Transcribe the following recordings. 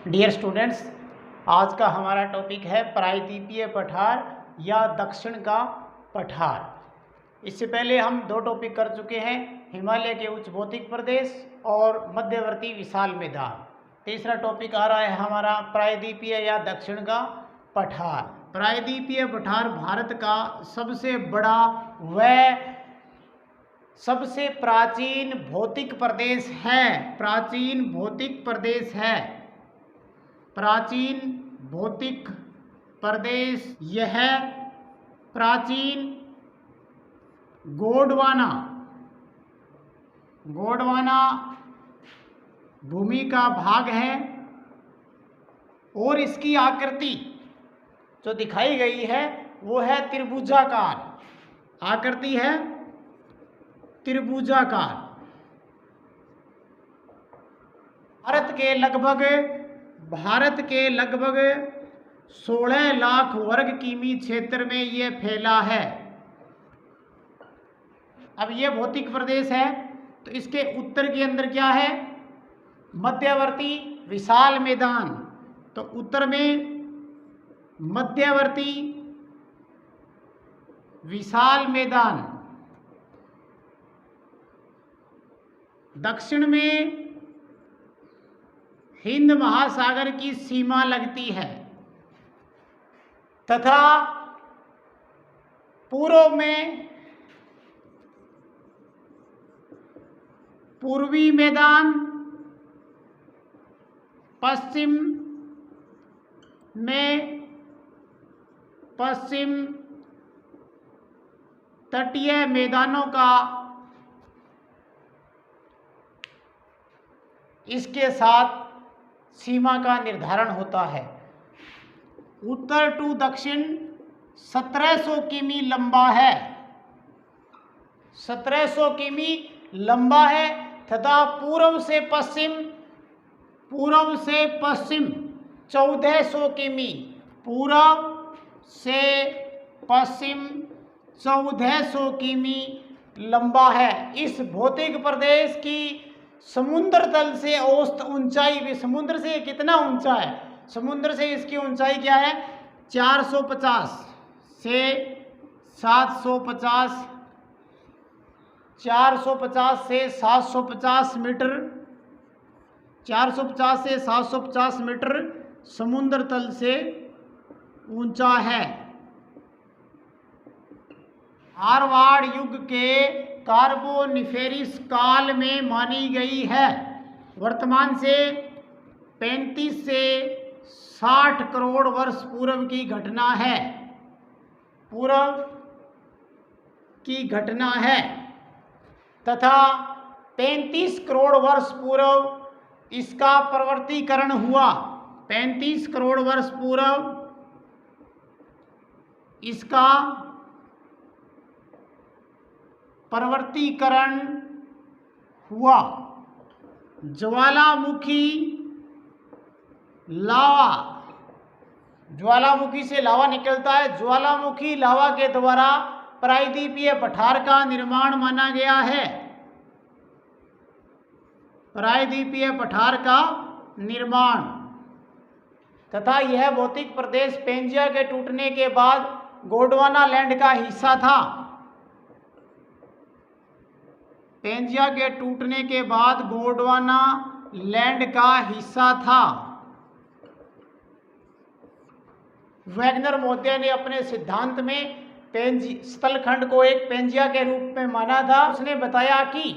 Dear students, आज का हमारा टॉपिक है प्रायद्वीपीय पठार या दक्षिण का पठार। इससे पहले हम दो टॉपिक कर चुके हैं, हिमालय के उच्च भौतिक प्रदेश और मध्यवर्ती विशाल मैदान। तीसरा टॉपिक आ रहा है हमारा प्रायद्वीपीय या दक्षिण का पठार। प्रायद्वीपीय पठार भारत का सबसे बड़ा व सबसे प्राचीन भौतिक प्रदेश है। प्राचीन भौतिक प्रदेश है। प्राचीन भौतिक प्रदेश यह प्राचीन गोंडवाना भूमि का भाग है और इसकी आकृति जो दिखाई गई है वो है त्रिभुजाकार। आकृति है त्रिभुजाकार। भारत के लगभग 16 लाख वर्ग किमी क्षेत्र में ये फैला है। अब ये भौतिक प्रदेश है तो इसके उत्तर के अंदर क्या है? मध्यवर्ती विशाल मैदान। तो उत्तर में मध्यवर्ती विशाल मैदान, दक्षिण में हिंद महासागर की सीमा लगती है तथा पूर्व में पूर्वी मैदान, पश्चिम में पश्चिम तटीय मैदानों का इसके साथ सीमा का निर्धारण होता है। उत्तर टू दक्षिण 1700 किमी लंबा है। 1700 किमी लंबा है तथा पूर्व से पश्चिम 1400 किमी, पूर्व से पश्चिम 1400 किमी लंबा है। इस भौतिक प्रदेश की समुद्र तल से औसत ऊंचाई भी, समुद्र से कितना ऊंचा है? समुद्र से इसकी ऊंचाई क्या है? 450 से 750, 450 से 750 मीटर, 450 से 750 मीटर समुद्र तल से ऊंचा है। मारवाड़ युग के कार्बोनिफेरस काल में मानी गई है। वर्तमान से 35 से 60 करोड़ वर्ष पूर्व की घटना है। पूर्व की घटना है तथा 35 करोड़ वर्ष पूर्व इसका प्रवर्तीकरण हुआ। 35 करोड़ वर्ष पूर्व इसका प्रवर्तीकरण हुआ। ज्वालामुखी लावा, ज्वालामुखी से लावा निकलता है। ज्वालामुखी लावा के द्वारा प्रायद्वीपीय पठार का निर्माण माना गया है। प्रायद्वीपीय पठार का निर्माण तथा यह भौतिक प्रदेश पेंजिया के टूटने के बाद गोंडवाना लैंड का हिस्सा था। पेंजिया के टूटने के बाद गोंडवाना लैंड का हिस्सा था। वैगनर महोदय ने अपने सिद्धांत में स्थलखंड को एक पेंजिया के रूप में माना था। उसने बताया कि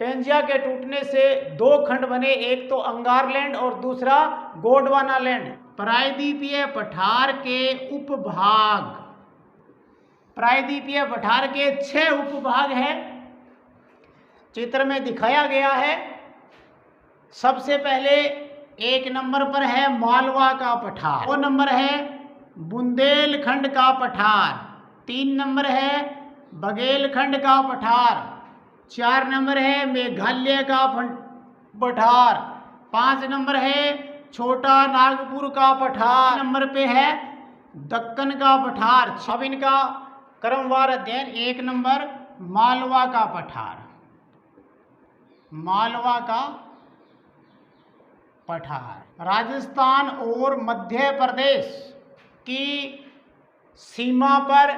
पेंजिया के टूटने से दो खंड बने, एक तो अंगार लैंड और दूसरा गोंडवाना लैंड। प्रायद्वीपीय पठार के उपभाग, प्रायद्वीपीय पठार के 6 उपभाग हैं, चित्र में दिखाया गया है। सबसे पहले 1 नंबर पर है मालवा का पठार, 2 नंबर है बुंदेलखंड का पठार, 3 नंबर है बघेलखंड का पठार, 4 नंबर है मेघालय का पठार, 5 नंबर है छोटा नागपुर का पठार, 6 नंबर पे है दक्कन का पठार। अब इनका क्रमवार अध्ययन। 1 नंबर मालवा का पठार। मालवा का पठार। राजस्थान और मध्य प्रदेश की सीमा पर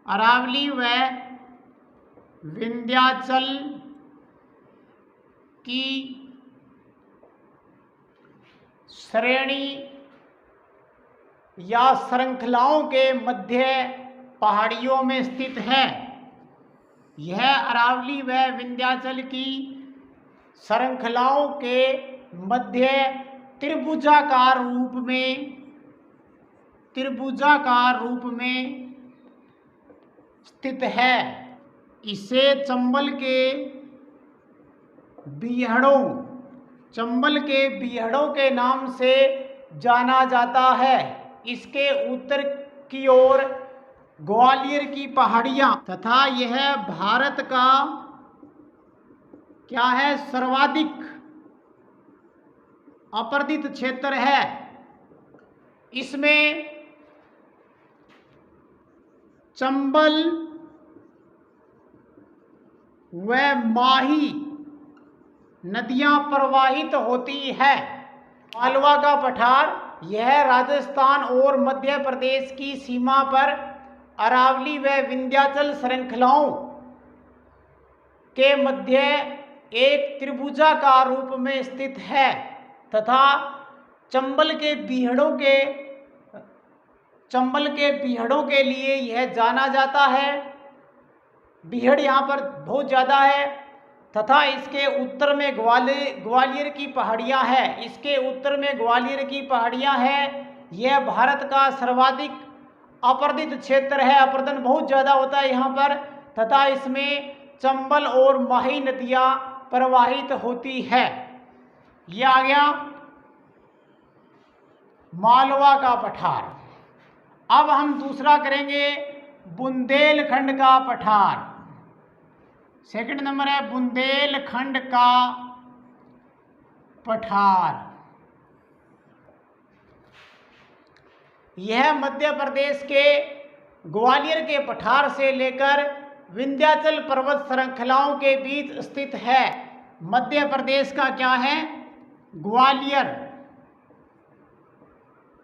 अरावली व विंध्याचल की श्रेणी या श्रृंखलाओं के मध्य पहाड़ियों में स्थित है। यह अरावली व विंध्याचल की श्रृंखलाओं के मध्य त्रिभुजाकार रूप में स्थित है। इसे चंबल के बीहड़ों के नाम से जाना जाता है। इसके उत्तर की ओर ग्वालियर की पहाड़ियां तथा यह भारत का क्या है, सर्वाधिक अपर्दित क्षेत्र है। इसमें चंबल व माही नदियां प्रवाहित होती है। मालवा का पठार यह राजस्थान और मध्य प्रदेश की सीमा पर अरावली व विंध्याचल श्रृंखलाओं के मध्य एक त्रिभुजाकार रूप में स्थित है तथा चंबल के बीहड़ों के लिए यह जाना जाता है। बीहड़ यहाँ पर बहुत ज़्यादा है तथा इसके उत्तर में ग्वालियर की पहाड़ियाँ हैं। इसके उत्तर में ग्वालियर की पहाड़ियाँ हैं। यह भारत का सर्वाधिक अपर्दित क्षेत्र है। अपर्दन बहुत ज़्यादा होता है यहाँ पर तथा इसमें चंबल और माही नदियाँ प्रवाहित होती है। यह आ गया मालवा का पठार। अब हम दूसरा करेंगे बुंदेलखंड का पठार। सेकंड नंबर है बुंदेलखंड का पठार। यह मध्य प्रदेश के ग्वालियर के पठार से लेकर विंध्याचल पर्वत श्रृंखलाओं के बीच स्थित है। मध्य प्रदेश का क्या है,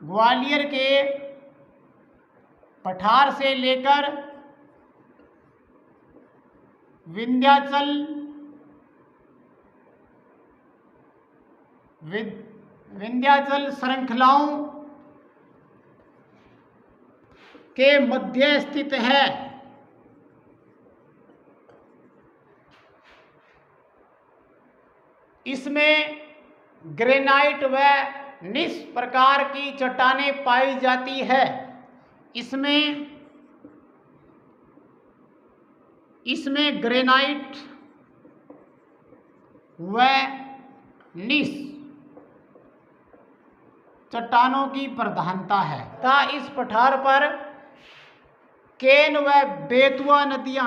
ग्वालियर के पठार से लेकर विंध्याचल श्रृंखलाओं के मध्य स्थित है। इसमें ग्रेनाइट व निस प्रकार की चट्टानें पाई जाती है। इसमें ग्रेनाइट व निस चट्टानों की प्रधानता है तथा इस पठार पर केन व बेतवा नदियां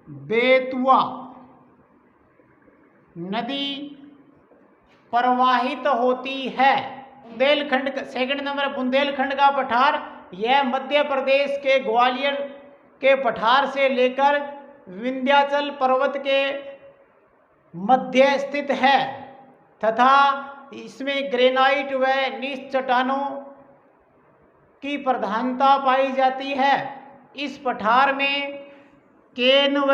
बेतवा नदी प्रवाहित होती है। बुंदेलखंड, सेकंड नंबर बुंदेलखंड का पठार यह मध्य प्रदेश के ग्वालियर के पठार से लेकर विंध्याचल पर्वत के मध्य स्थित है तथा इसमें ग्रेनाइट व नीच चट्टानों की प्रधानता पाई जाती है। इस पठार में केन व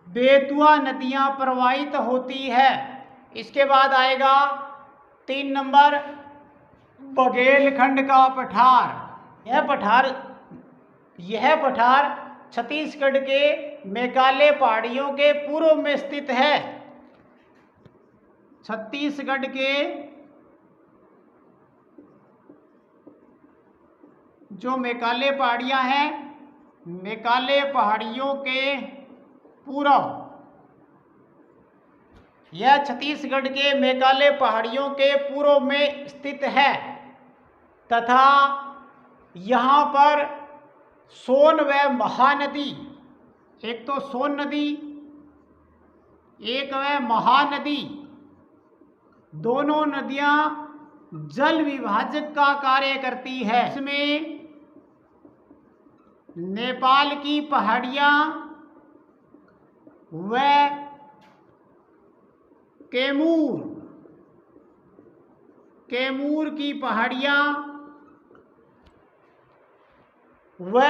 बेतवा नदियां प्रवाहित होती है। इसके बाद आएगा 3 नंबर बघेलखंड का पठार। यह पठार छत्तीसगढ़ के मेघालय पहाड़ियों के पूर्व में स्थित है। छत्तीसगढ़ के जो मेघालय पहाड़ियां हैं, मेघालय पहाड़ियों के पूर्व, यह छत्तीसगढ़ के मेघालय पहाड़ियों के पूर्व में स्थित है तथा यहाँ पर सोन व महानदी, एक तो सोन नदी, एक व महानदी, दोनों नदियाँ जल विभाजक का कार्य करती है। इसमें नेपाल की पहाड़ियाँ व कैमूर, कैमूर की पहाड़ियां व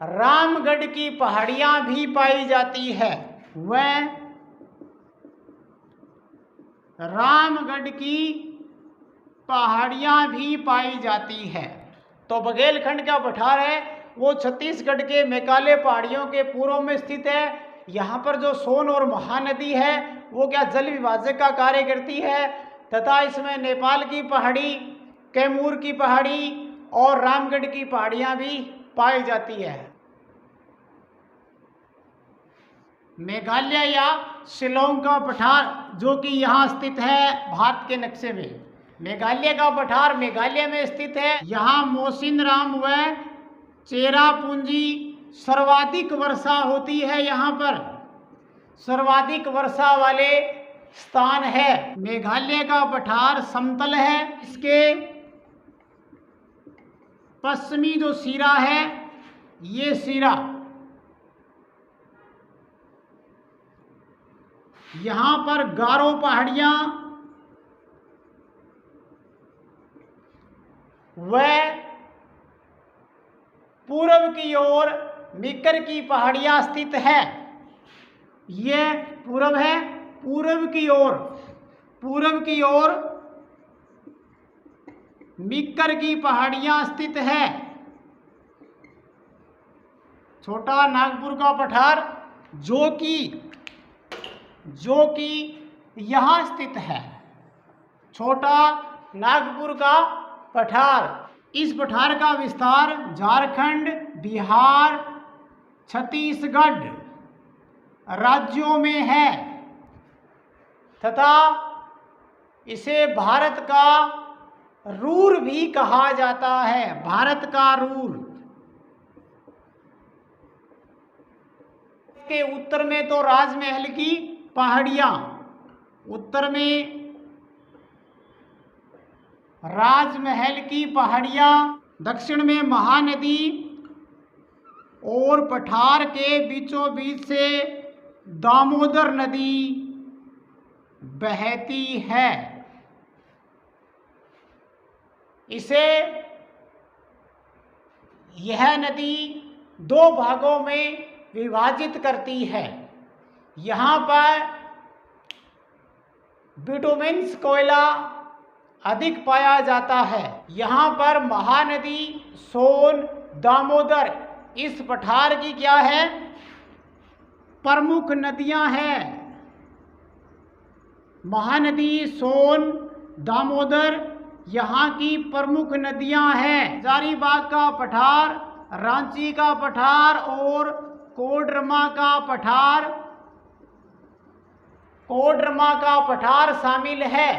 रामगढ़ की पहाड़ियां भी पाई जाती है। वह रामगढ़ की पहाड़ियां भी पाई जाती है। तो बघेलखंड का पठार है वो छत्तीसगढ़ के मेघालय पहाड़ियों के पूर्व में स्थित है। यहाँ पर जो सोन और महानदी है वो क्या जल विभाजक का कार्य करती है तथा इसमें नेपाल की पहाड़ी, कैमूर की पहाड़ी और रामगढ़ की पहाड़ियां भी पाई जाती है। मेघालय या शिलोंग का पठार जो कि यहाँ स्थित है भारत के नक्शे में, मेघालय का पठार मेघालय में स्थित है। यहाँ मोसिनराम व चेरापूंजी सर्वाधिक वर्षा होती है। यहाँ पर सर्वाधिक वर्षा वाले स्थान है। मेघालय का पठार समतल है। इसके पश्चिमी जो सिरा है ये सिरा यहाँ पर गारो पहाड़ियां व पूर्व की ओर मिकर की पहाड़ियां स्थित है। यह पूर्व है, पूर्व की ओर मिकर की पहाड़ियां स्थित है। छोटा नागपुर का पठार जो कि यहाँ स्थित है। छोटा नागपुर का पठार, इस पठार का विस्तार झारखंड, बिहार, छत्तीसगढ़ राज्यों में है तथा इसे भारत का रूर भी कहा जाता है। भारत का रूर। के उत्तर में तो राजमहल की पहाड़ियां, उत्तर में राजमहल की पहाड़ियां, दक्षिण में महानदी और पठार के बीचों बीच से दामोदर नदी बहती है। इसे यह नदी दो भागों में विभाजित करती है। यहाँ पर बिटुमेन्स कोयला अधिक पाया जाता है। यहाँ पर महानदी, सोन, दामोदर इस पठार की क्या है, प्रमुख नदियां हैं। महानदी, सोन, दामोदर यहाँ की प्रमुख नदियां हैं। हजारीबाग का पठार, रांची का पठार और कोडरमा का पठार शामिल है।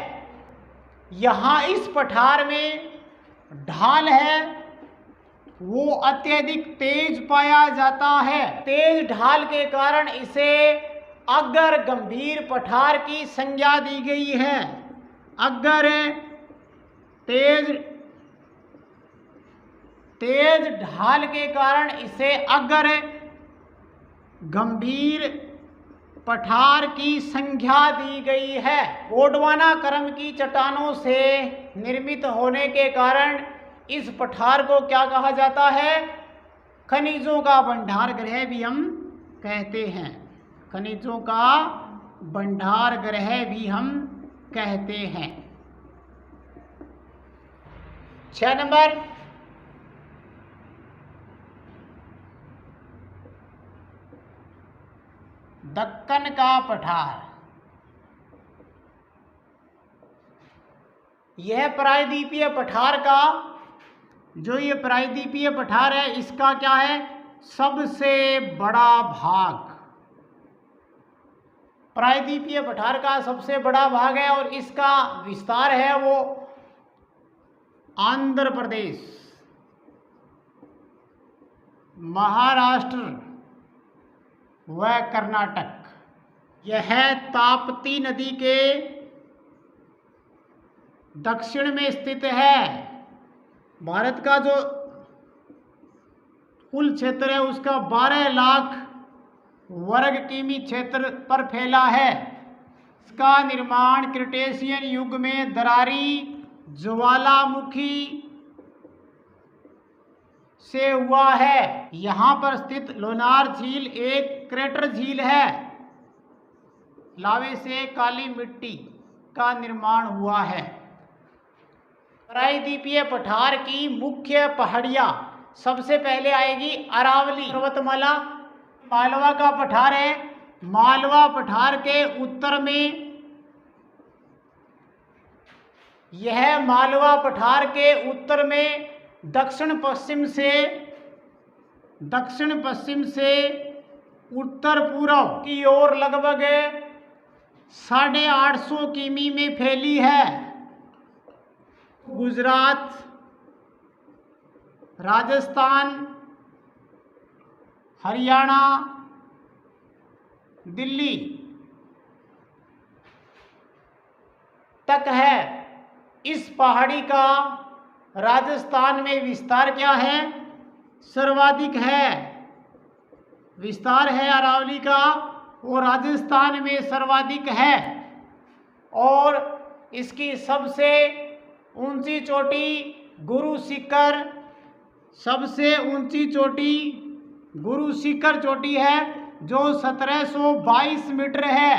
यहाँ इस पठार में ढाल है वो अत्यधिक तेज पाया जाता है। तेज ढाल के कारण इसे अगर गंभीर पठार की संज्ञा दी गई है। अगर तेज ढाल के कारण इसे अगर गंभीर पठार की संज्ञा दी गई है। गोंडवाना क्रम की चट्टानों से निर्मित होने के कारण इस पठार को क्या कहा जाता है, खनिजों का भंडार गृह भी हम कहते हैं। खनिजों का भंडार गृह भी हम कहते हैं। 6 नंबर, दक्कन का पठार। यह प्रायद्वीपीय पठार का जो ये प्रायद्वीपीय पठार है इसका क्या है, सबसे बड़ा भाग। प्रायद्वीपीय पठार का सबसे बड़ा भाग है और इसका विस्तार है वो आंध्र प्रदेश, महाराष्ट्र व कर्नाटक। यह ताप्ती नदी के दक्षिण में स्थित है। भारत का जो कुल क्षेत्र है उसका 12 लाख वर्ग किमी क्षेत्र पर फैला है। इसका निर्माण क्रिटेशियन युग में दरारी ज्वालामुखी से हुआ है। यहाँ पर स्थित लोनार झील एक क्रेटर झील है। लावे से काली मिट्टी का निर्माण हुआ है। प्रायद्वीपीय पठार की मुख्य पहाड़ियाँ, सबसे पहले आएगी अरावली पर्वतमाला। मालवा का पठार है। मालवा पठार के उत्तर में, यह मालवा पठार के उत्तर में दक्षिण पश्चिम से उत्तर पूर्व की ओर लगभग 850 किमी में फैली है। गुजरात, राजस्थान, हरियाणा, दिल्ली तक है। इस पहाड़ी का राजस्थान में विस्तार क्या है? सर्वाधिक है। विस्तार है अरावली का, वो राजस्थान में सर्वाधिक है। और इसकी सबसे ऊंची चोटी गुरु शिखर, सबसे ऊंची चोटी गुरु शिखर चोटी है, जो 1722 मीटर है।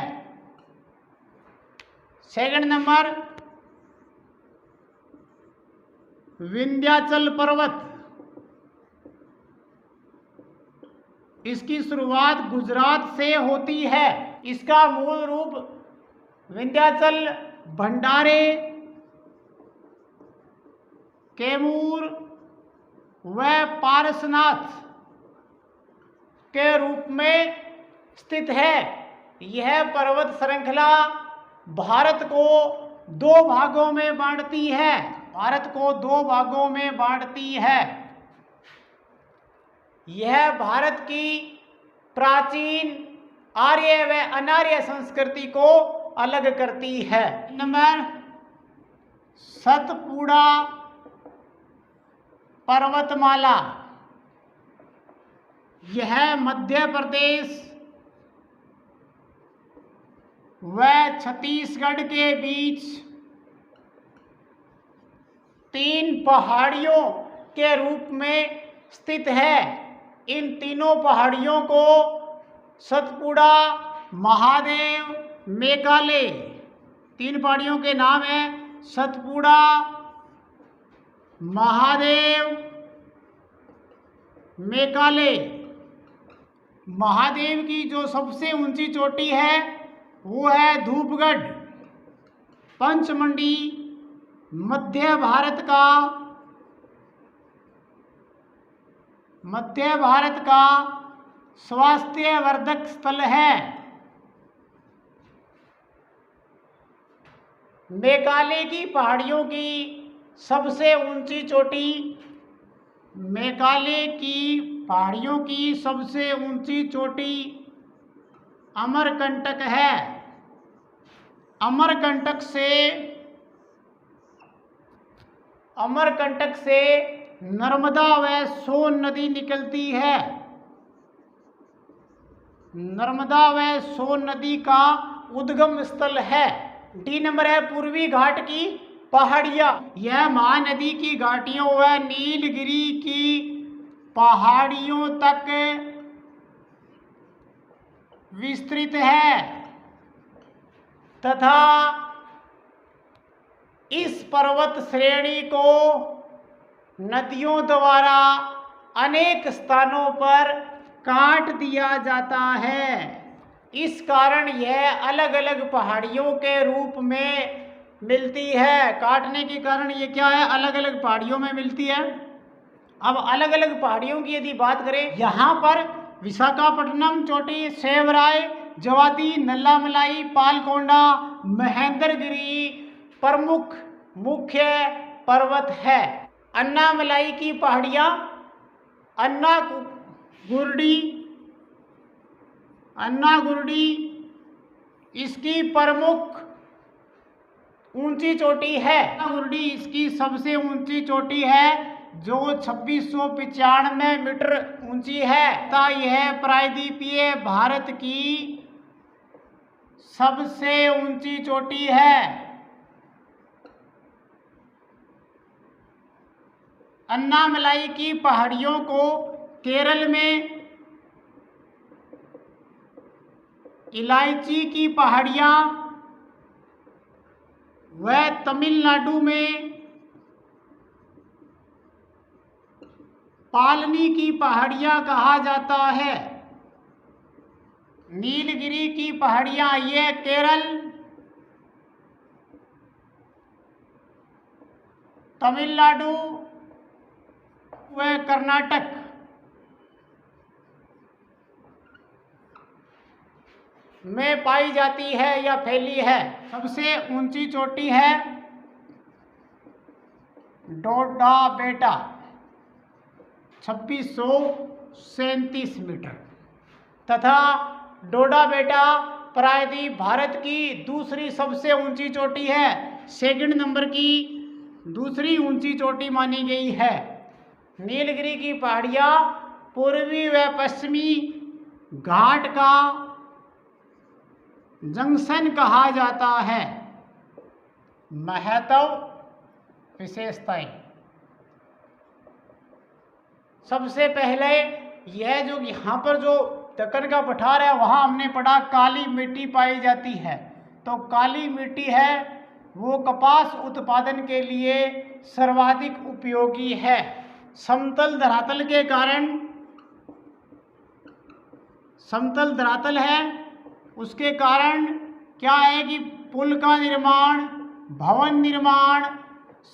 सेकंड नंबर, विंध्याचल पर्वत। इसकी शुरुआत गुजरात से होती है। इसका मूल रूप विंध्याचल, भंडारे, कैमूर व पारसनाथ के रूप में स्थित है। यह पर्वत श्रृंखला भारत को दो भागों में बांटती है। यह भारत की प्राचीन आर्य व अनार्य संस्कृति को अलग करती है। नंबर, सतपुड़ा पर्वतमाला। यह मध्य प्रदेश व छत्तीसगढ़ के बीच 3 पहाड़ियों के रूप में स्थित है। इन तीनों पहाड़ियों को सतपुड़ा, महादेव, मेकाले, 3 पहाड़ियों के नाम हैं सतपुड़ा, महादेव, मेकाले। महादेव की जो सबसे ऊंची चोटी है वो है धूपगढ़, पंचमंडी, मध्य भारत का स्वास्थ्यवर्धक स्थल है। मेकाले की पहाड़ियों की सबसे ऊंची चोटी, मेकाले की पहाड़ियों की सबसे ऊंची चोटी अमरकंटक है। अमरकंटक से नर्मदा व सोन नदी निकलती है। नर्मदा व सोन नदी का उद्गम स्थल है। डी नंबर है पूर्वी घाट की पहाड़ियाँ। यह महानदी की घाटियों व नीलगिरी की पहाड़ियों तक विस्तृत है तथा इस पर्वत श्रेणी को नदियों द्वारा अनेक स्थानों पर काट दिया जाता है। इस कारण यह अलग अलग पहाड़ियों के रूप में मिलती है। काटने के कारण ये क्या है, अलग अलग पहाड़ियों में मिलती है। अब अलग अलग पहाड़ियों की यदि बात करें, यहाँ पर विशाखापट्टनम चोटी, सेवराय, जवादी, नल्लामलाई, पालकोंडा, महेंद्रगिरी प्रमुख मुख्य पर्वत है। अन्नामलाई की पहाड़ियाँ, अन्ना गुरडी इसकी प्रमुख ऊंची चोटी है। अन्ना गुरडी इसकी सबसे ऊंची चोटी है जो 2695 मीटर ऊंची है तथा यह प्रायद्वीपीय भारत की सबसे ऊंची चोटी है। अन्नामलाई की पहाड़ियों को केरल में, इलायची की पहाड़ियाँ व तमिलनाडु में पालनी की पहाड़ियाँ कहा जाता है। नीलगिरी की पहाड़ियाँ ये केरल, तमिलनाडु व कर्नाटक में पाई जाती है या फैली है। सबसे ऊंची चोटी है डोडा बेटा 2637 मीटर तथा डोडा बेटा प्रायद्वीप भारत की दूसरी सबसे ऊंची चोटी है। सेकंड नंबर की दूसरी ऊंची चोटी मानी गई है। नीलगिरी की पहाड़ियाँ पूर्वी व पश्चिमी घाट का जंक्शन कहा जाता है। महत्व विशेषताएं, सबसे पहले यह जो यहाँ पर जो दक्कन का पठार है वहाँ हमने पढ़ा काली मिट्टी पाई जाती है। तो काली मिट्टी है वो कपास उत्पादन के लिए सर्वाधिक उपयोगी है। समतल धरातल के कारण, समतल धरातल है उसके कारण क्या है कि पुल का निर्माण, भवन निर्माण,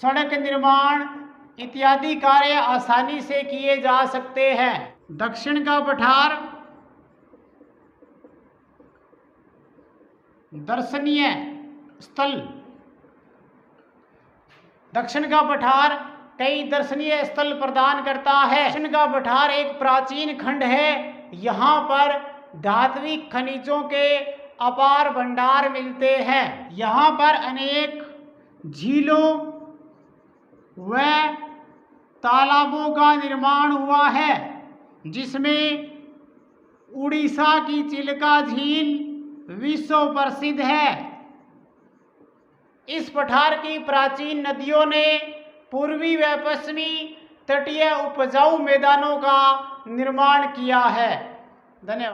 सड़क निर्माण इत्यादि कार्य आसानी से किए जा सकते हैं। दक्षिण का पठार दर्शनीय स्थल, दक्षिण का पठार कई दर्शनीय स्थल प्रदान करता है। दक्षिण का पठार एक प्राचीन खंड है। यहाँ पर धात्विक खनिजों के अपार भंडार मिलते हैं। यहाँ पर अनेक झीलों व तालाबों का निर्माण हुआ है, जिसमें उड़ीसा की चिल्का झील विश्व प्रसिद्ध है। इस पठार की प्राचीन नदियों ने पूर्वी व पश्चिमी तटीय उपजाऊ मैदानों का निर्माण किया है। धन्यवाद।